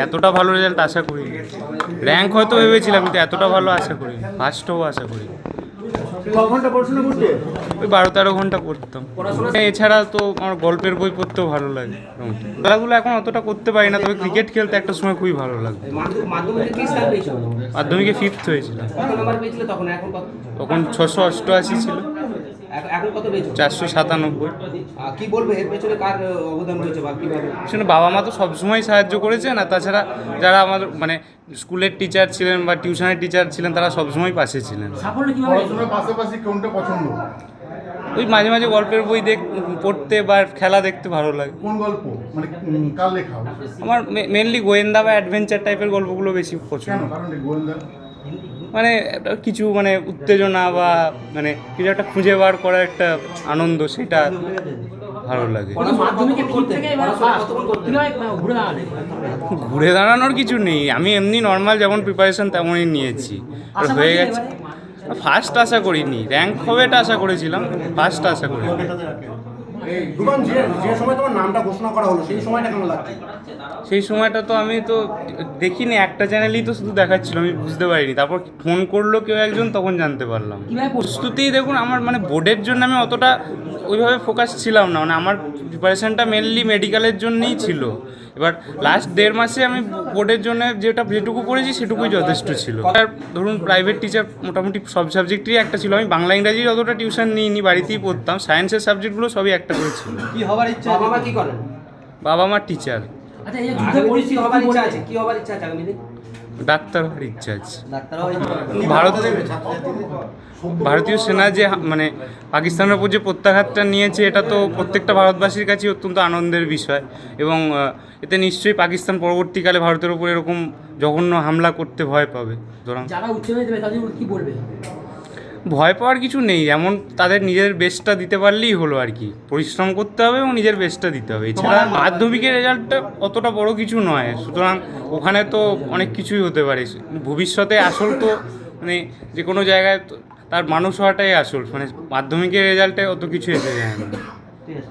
এতটা ভালো রেজাল্ট আশা করি, র্যাঙ্ক হয়তো ভেবেছিলাম কিন্তু এতটা ভালো আশা করি, ফার্স্টও আশা করি। ওই 12-13 ঘন্টা পড়তাম। এছাড়া তো আমার গল্পের বই পড়তেও ভালো লাগে। খেলাধুলো এখন অতটা করতে পারি না, তবে ক্রিকেট খেলতে একটা সময় খুবই ভালো লাগে। মাধ্যমিকে 5th হয়েছিল, তখন 688 ছিল। এখন কত পেয়েছো? 497। কি বলবে এর পেছনে কার অবদান রয়েছে বা কিভাবে? সেটা বাবা মা তো সবসময় সাহায্য করেছেন, আর তাছাড়া যারা আমার মানে স্কুলের টিচার ছিলেন বা টিউশনের টিচার ছিলেন তারা সবসময় পাশে ছিলেন। পাশাপাশি কোনটা পছন্দ? ওই মাঝে মাঝে গল্পের বই পড়তে বা খেলা দেখতে ভালো লাগে। কোন গল্প, মানে কার লেখা? আমার মেনলি গোয়েন্দা বা অ্যাডভেঞ্চার টাইপের গল্পগুলো বেশি পছন্দ। গোয়েন্দা মানে একটা কিছু মানে উত্তেজনা বা মানে কিছু একটা খুঁজে বার করার একটা আনন্দ, সেটা ভালো লাগে। ঘুরে দাঁড়ানোর কিছু নেই, আমি এমনি নর্মাল যেমন প্রিপারেশন তেমনই নিয়েছি, আর হয়ে গেছে। ফার্স্ট আশা করিনি, র্যাঙ্ক হবে এটা আশা করেছিলাম, ফার্স্ট আশা করিনি। যে সময় তোমার নামটা ঘোষণা করা হলো সেই সময়টা কেমন লাগছে? সেই সময়টা তো আমি তো দেখিনি, একটা চ্যানেলই তো শুধু দেখাচ্ছিল, আমি বুঝতে পারিনি। তারপর ফোন করলো কেউ একজন, তখন জানতে পারলাম। প্রস্তুতি দেখুন, আমার মানে বোর্ডের জন্য আমি অতটা ওইভাবে ফোকাস ছিলাম না, মানে আমার প্রিপারেশানটা মেনলি মেডিকেলের জন্যই ছিল। এবার লাস্ট 1.5 মাসে আমি বোর্ডের জন্য যেটুকু করেছি সেটুকুই যথেষ্ট ছিল। আর ধরুন প্রাইভেট টিচার মোটামুটি সব সাবজেক্টেরই একটা ছিল, আমি বাংলা ইংরাজির অতটা টিউশন নিইনি, বাড়িতেই পড়তাম। সায়েন্সের সাবজেক্টগুলো সবই একটা করে ছিল। কি হবার ইচ্ছা? বাবা মা কি করেন? বাবা মা টিচার। আচ্ছা, এই যুদ্ধে পরিস্থিতি হবার ইচ্ছা আছে, কি হবার ইচ্ছা আছে আগামী দিনে? ডাক্তার হওয়ার ইচ্ছা আছে। ভারত ভারতীয় সেনা যে মানে পাকিস্তানের উপর যে প্রত্যাঘাতটা নিয়েছে, এটা তো প্রত্যেকটা ভারতবাসীর কাছে অত্যন্ত আনন্দের বিষয়। এবং এতে নিশ্চয়ই পাকিস্তান পরবর্তীকালে ভারতের উপর এরকম জঘন্য হামলা করতে ভয় পাবে। সুতরাং যারা উচ্ছেদ দেবে তাদের কি বলবে? ভয় পাওয়ার কিছু নেই, এমন তাদের নিজের বেস্টটা দিতে পারলেই হলো আর কি। পরিশ্রম করতে হবে এবং নিজের বেস্টটা দিতে হবে। এছাড়া মাধ্যমিকের রেজাল্টটা অতটা বড় কিছু নয়, সুতরাং ওখানে তো অনেক কিছুই হতে পারে। ভবিষ্যতে আসল তো মানে যে কোনো জায়গায় তার মানুষ হওয়াটাই আসল, মানে মাধ্যমিকের রেজাল্টে অত কিছু এসে যায় না।